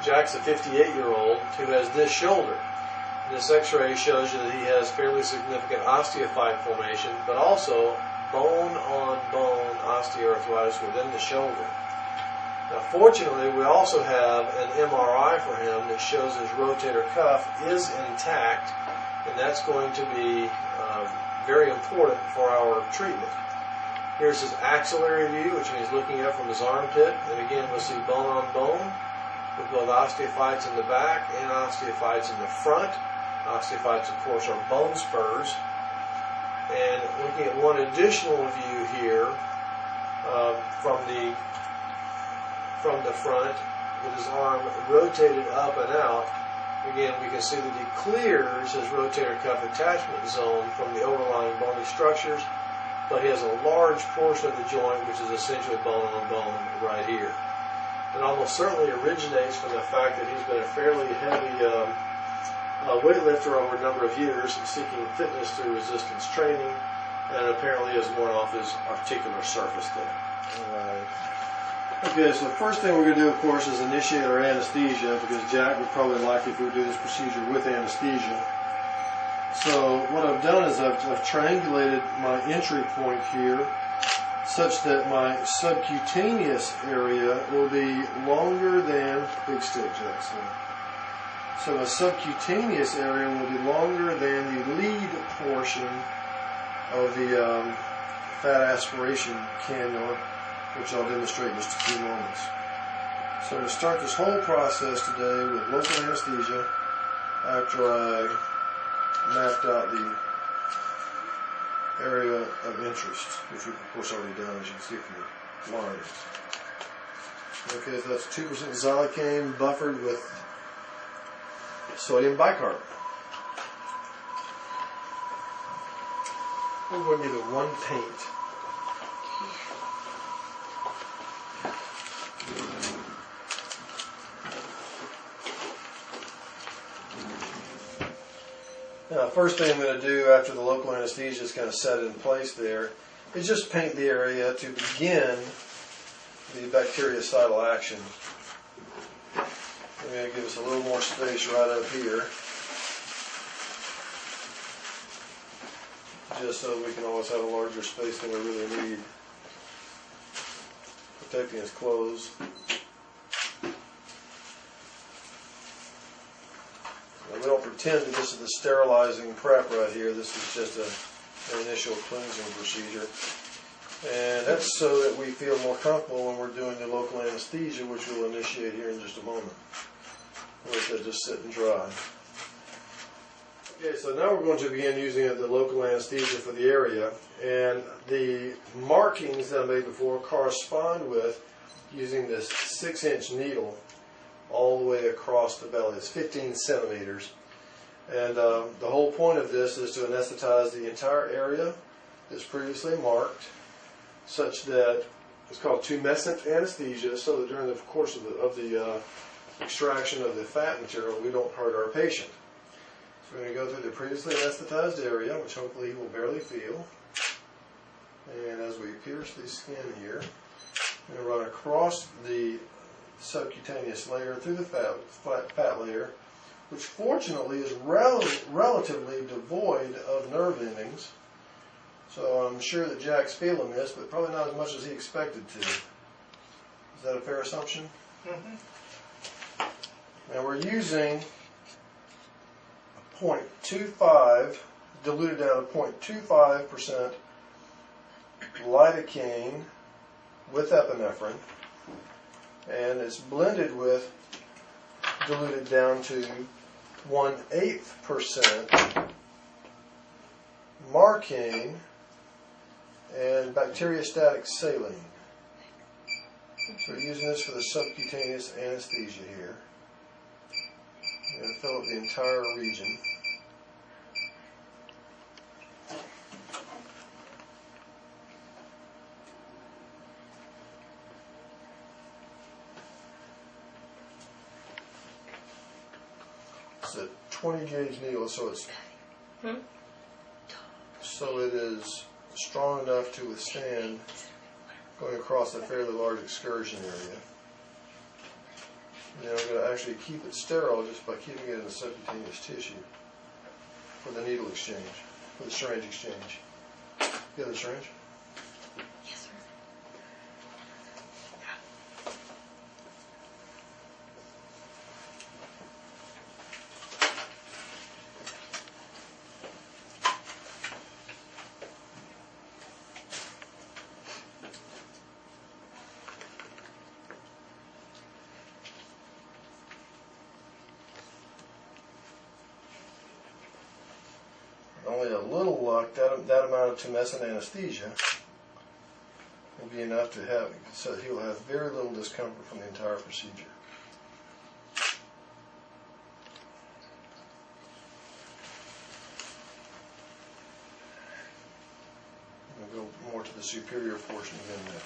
Jack's a 58-year-old who has this shoulder. This x-ray shows you that he has fairly significant osteophyte formation, but also bone-on-bone osteoarthritis within the shoulder. Now, fortunately, we also have an MRI for him that shows his rotator cuff is intact, and that's going to be very important for our treatment. Here's his axillary view, which means looking up from his armpit, and again we'll see bone-on-bone with both osteophytes in the back and osteophytes in the front. Osteophytes, of course, are bone spurs. And looking at one additional view here from the front, with his arm rotated up and out, again we can see that he clears his rotator cuff attachment zone from the overlying bony structures, but he has a large portion of the joint which is essentially bone-on-bone right here. It almost certainly originates from the fact that he's been a fairly heavy weightlifter over a number of years, seeking fitness through resistance training, and apparently has worn off his articular surface there. Alright. Okay, so the first thing we're going to do, of course, is initiate our anesthesia, because Jack would probably like if we would do this procedure with anesthesia. So what I've done is I've triangulated my entry point here such that my subcutaneous area will be longer than, big stick, Jackson. So the subcutaneous area will be longer than the lead portion of the fat aspiration cannula, which I'll demonstrate in just a few moments. So I'm going to start this whole process today with local anesthesia after I mapped out the area of interest, which we've of course already done, as you can see from the lines. Okay, so that's 2% xylocaine buffered with sodium bicarbonate. We're going to give it one paint. Now, first thing I'm going to do after the local anesthesia is kind of set in place there is just paint the area to begin the bactericidal action. I'm going to give us a little more space right up here, just so we can always have a larger space than we really need, protecting his clothes. Now, we don't pretend that this is the sterilizing prep right here. This is just an initial cleansing procedure. And that's so that we feel more comfortable when we're doing the local anesthesia, which we'll initiate here in just a moment. We'll let that just sit and dry. Okay, so now we're going to begin using the local anesthesia for the area. And the markings that I made before correspond with using this 6-inch needle all the way across the belly. It's 15 centimeters. And the whole point of this is to anesthetize the entire area that's previously marked, such that it's called tumescent anesthesia, so that during the course of the extraction of the fat material, we don't hurt our patient. So we're going to go through the previously anesthetized area, which hopefully he will barely feel. And as we pierce the skin here, we're going to run across the subcutaneous layer through the fat layer, which fortunately is relatively devoid of nerve endings. So I'm sure that Jack's feeling this, but probably not as much as he expected to. Is that a fair assumption? Mm-hmm. Now we're using a 0.25, diluted down to 0.25% lidocaine with epinephrine, and it's blended with, diluted down to 1/8% marcaine and bacteriostatic saline. So we're using this for the subcutaneous anesthesia here. We're going to fill up the entire region. It's a 20 gauge needle, so it is strong enough to withstand going across a fairly large excursion area. And then we're going to actually keep it sterile just by keeping it in the subcutaneous tissue for the needle exchange, for the syringe exchange. You have the syringe? Yes, sir. Only a little luck, that amount of tumescent anesthesia will be enough to have, so that he will have very little discomfort from the entire procedure. We'll go more to the superior portion again now.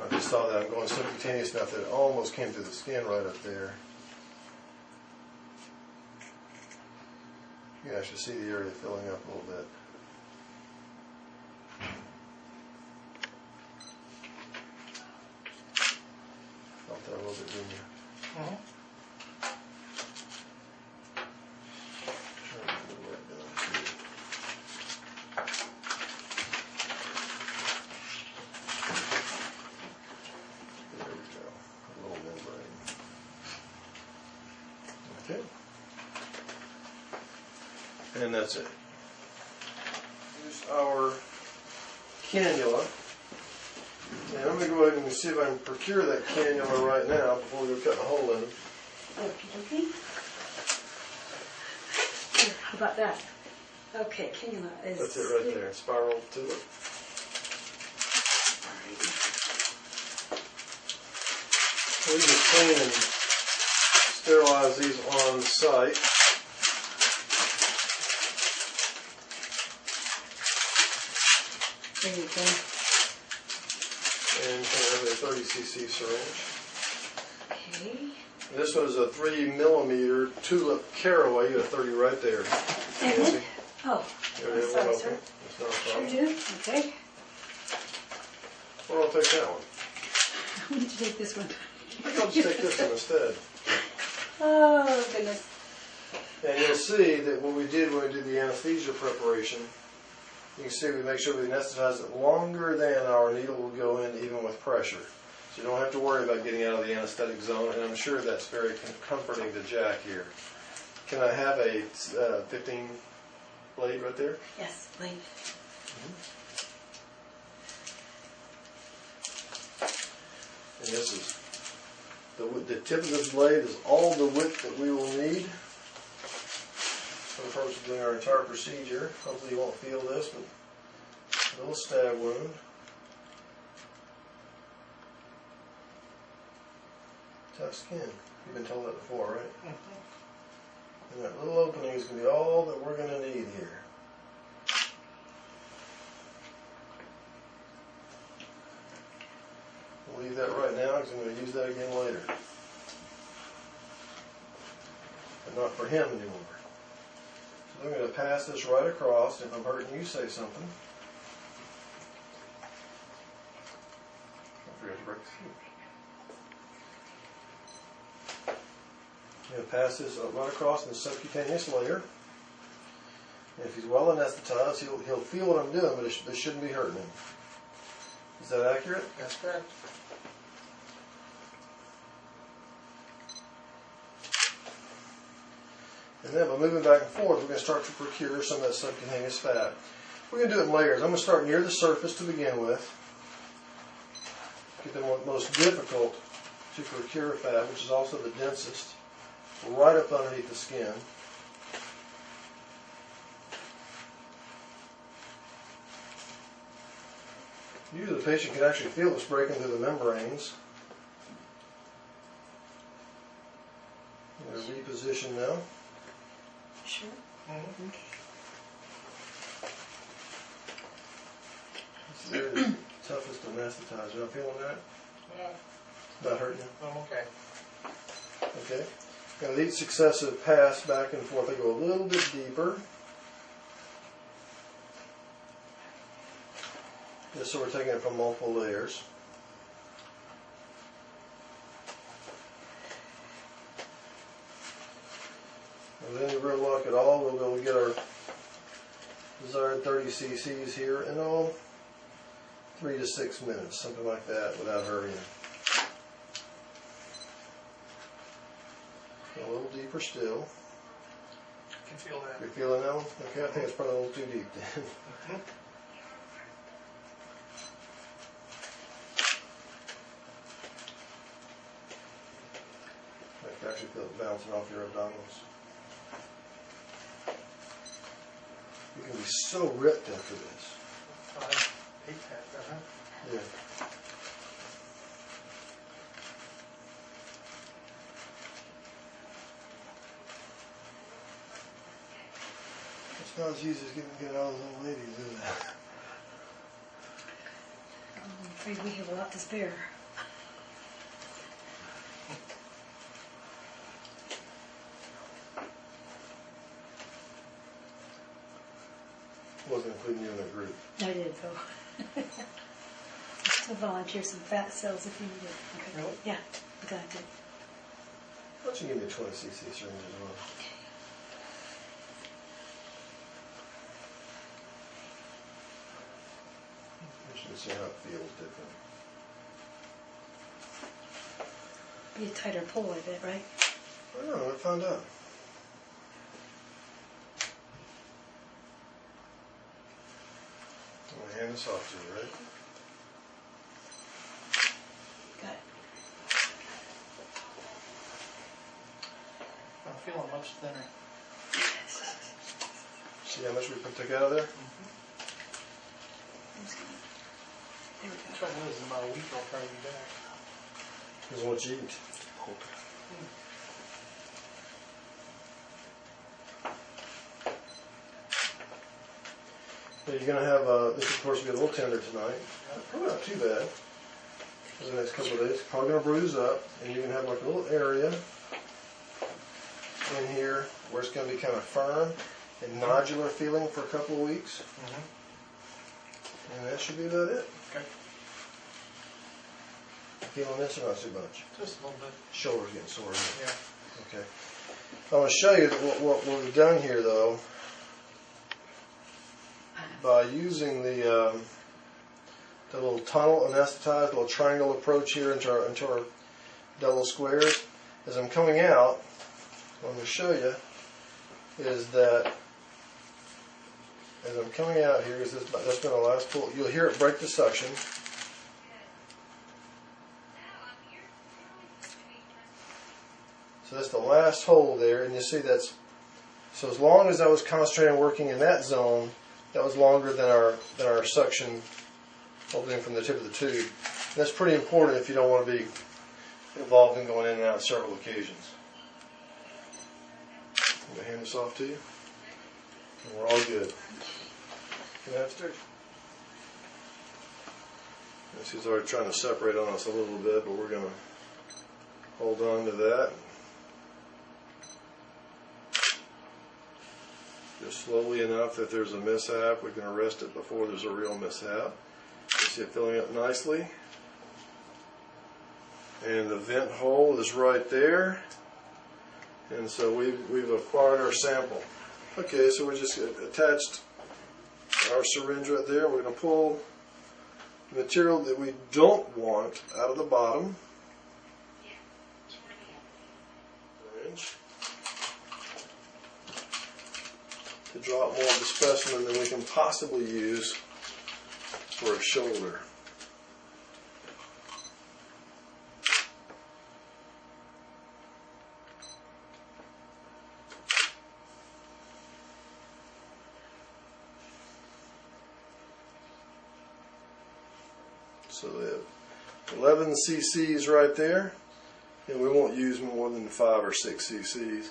I just saw that I'm going subcutaneous enough that it almost came through the skin right up there. You can actually see the area filling up a little bit. Felt that a little bit, didn't you? Mm-hmm. Okay. And that's it. Use our cannula. And I'm going to go ahead and see if I can procure that cannula right now before we go cut a hole in it. Okay. How about that? Okay, cannula is... That's it right there. Spiral to it. We just clean and sterilize these on site. There you go. And kind of a 30 cc syringe. Okay. This one is a 3 millimeter tulip caraway. You got a 30 right there. And oh, You already have sorry, one sir. open? It's not a Sure problem. do. Okay. Well, I'll take that one. Why don't you take this one? I think I'll just take this one instead. Oh, goodness. And you'll see that what we did when we did the anesthesia preparation, you can see we make sure we anesthetize it longer than our needle will go in even with pressure. So you don't have to worry about getting out of the anesthetic zone, and I'm sure that's very comforting to Jack here. Can I have a 15 blade right there? Yes, blade. And this is, the tip of this blade is all the width that we will need for the purpose of doing our entire procedure. Hopefully you won't feel this, but a little stab wound. Tough skin. You've been told that before, right? Mm-hmm. And that little opening is going to be all that we're going to need here. We'll leave that right now because I'm going to use that again later. But not for him anymore. So I'm going to pass this right across. If I'm hurting you, say something. Don't forget to break the fuse. I'm going to pass this right across in the subcutaneous layer. And if he's well anesthetized, he'll feel what I'm doing, but it shouldn't be hurting him. Is that accurate? That's correct. And then by moving back and forth, we're going to start to procure some of that subcutaneous fat. We're going to do it in layers. I'm going to start near the surface to begin with. Get the most difficult to procure fat, which is also the densest, right up underneath the skin. Usually the patient can actually feel this breaking through the membranes. I'm going to reposition now. Sure. Mm-hmm. This is the toughest to anesthetize. You not feeling that? Yeah, Not hurting you? I'm okay. Okay. Now with each successive pass back and forth, I go a little bit deeper. Just so we're taking it from multiple layers. With any real luck at all, we'll be able to get our desired 30 cc's here in 3 to 6 minutes, something like that, without hurrying. A little deeper still. I can feel that. You're feeling that one? Okay, I think it's probably a little too deep then. I can actually feel it bouncing off your abdominals. You can be so ripped after this. I hate that. Yeah. It's not as easy as getting all those old ladies, is it? I'm afraid we have a lot to spare. Wasn't including you in that group. I did, though. Still volunteer some fat cells if you need it. Okay. Really? Yeah, I'm glad to. Why don't you give me a 20 cc syringe as well? I should see how it feels different. Be a tighter pull, I bet, right? I don't know, I found out. I'm going to hand this off to you, right? Got it. I'm feeling much thinner. See how much we took out of there? I'm just gonna- There we The go. trouble is, in about a week I'll probably be back. Because what you eat. You're going to have, this of course will be a little tender tonight. Probably not too bad. For the next couple of days. Probably going to bruise up, and you're going to have like a little area in here where it's going to be kind of firm and nodular feeling for a couple of weeks. And that should be about it. Okay. Feeling this or not too much? Just a little bit. Shoulders getting sore. Yeah. Okay. I want to show you what we've done here, though, by using the little tunnel anesthetized, little triangle approach here into our double squares. As I'm coming out, what I'm going to show you is that as I'm coming out here, that's been the last pull. You'll hear it break the suction. So that's the last hole there, and you see that's, so as long as I was concentrating on working in that zone, that was longer than our suction opening from the tip of the tube. And that's pretty important if you don't want to be involved in going in and out several occasions. I'm going to hand this off to you, and we're all good. Can I have stairs? She's already trying to separate on us a little bit, but we're going to hold on to that. Just slowly enough that there's a mishap, we can arrest it before there's a real mishap. You see it filling up nicely. And the vent hole is right there. And so we've acquired our sample. Okay, so we just attached our syringe right there. We're going to pull the material that we don't want out of the bottom. Syringe. To draw out more of the specimen than we can possibly use for a shoulder. So they have 11 cc's right there, and we won't use more than 5 or 6 cc's. And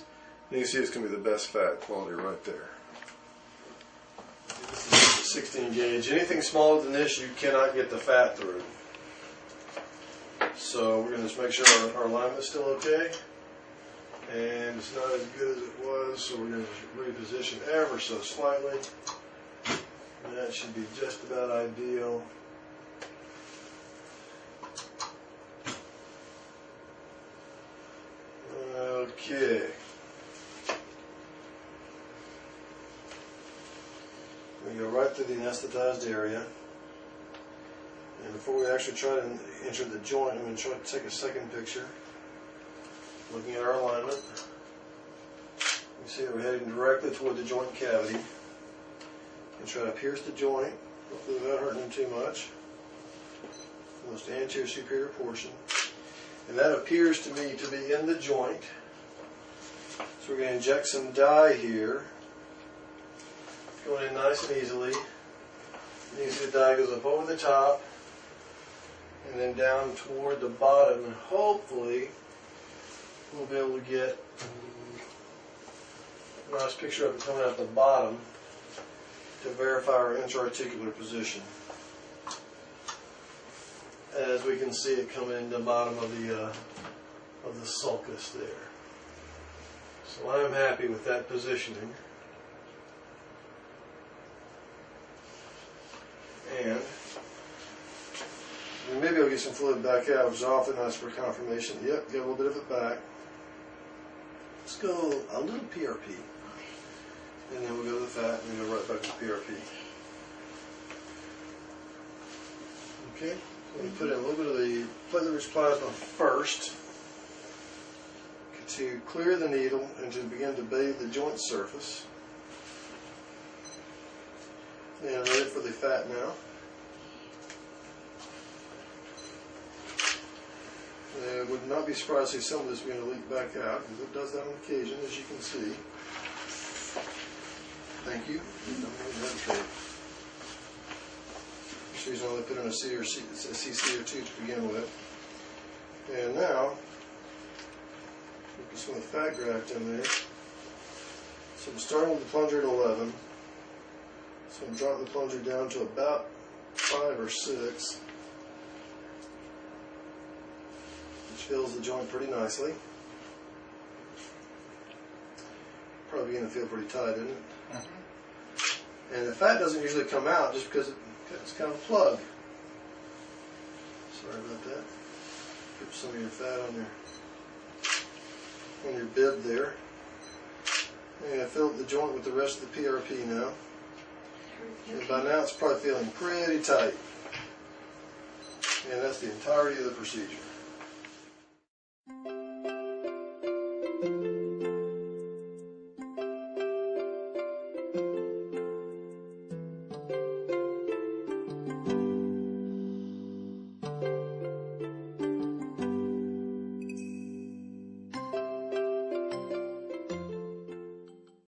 you can see it's going to be the best fat quality right there. This is a 16 gauge. Anything smaller than this, you cannot get the fat through. So we're going to just make sure our alignment's still okay. And it's not as good as it was, so we're going to reposition ever so slightly. And that should be just about ideal. Okay. We go right through the anesthetized area. And before we actually try to enter the joint, I'm going to try to take a second picture. Looking at our alignment. You see that we're heading directly toward the joint cavity. And try to pierce the joint, hopefully without hurting them too much. The most anterior superior portion. And that appears to me to be in the joint. So we're going to inject some dye here. Going in nice and easily. You can see the dye goes up over the top and then down toward the bottom, and hopefully we'll be able to get a nice picture of it coming out the bottom to verify our intra-articular position. As we can see it coming in the bottom of the sulcus there. So I'm happy with that positioning. And maybe I'll get some fluid back out, which is often nice for confirmation. Yep, get a little bit of it back. Let's go a little PRP. And then we'll go to the fat and then go right back to PRP. Okay, so we put in a little bit of the platelet-rich plasma first to clear the needle and to begin to bathe the joint surface. And ready for the fat now. And I would not be surprised to see some of this beginning to leak back out, because it does that on occasion, as you can see. Thank you. Don't hesitate. That's the reason why they put in a CC or 2 to begin with. And now, put some of the fat graft in there. So I'm starting with the plunger at 11. So I'm dropping the plunger down to about 5 or 6. Which fills the joint pretty nicely. Probably going to feel pretty tight, isn't it? Mm-hmm. And the fat doesn't usually come out just because it's kind of a plug. Sorry about that. Put some of your fat on your bib there. And I filled the joint with the rest of the PRP now. And by now it's probably feeling pretty tight. And that's the entirety of the procedure.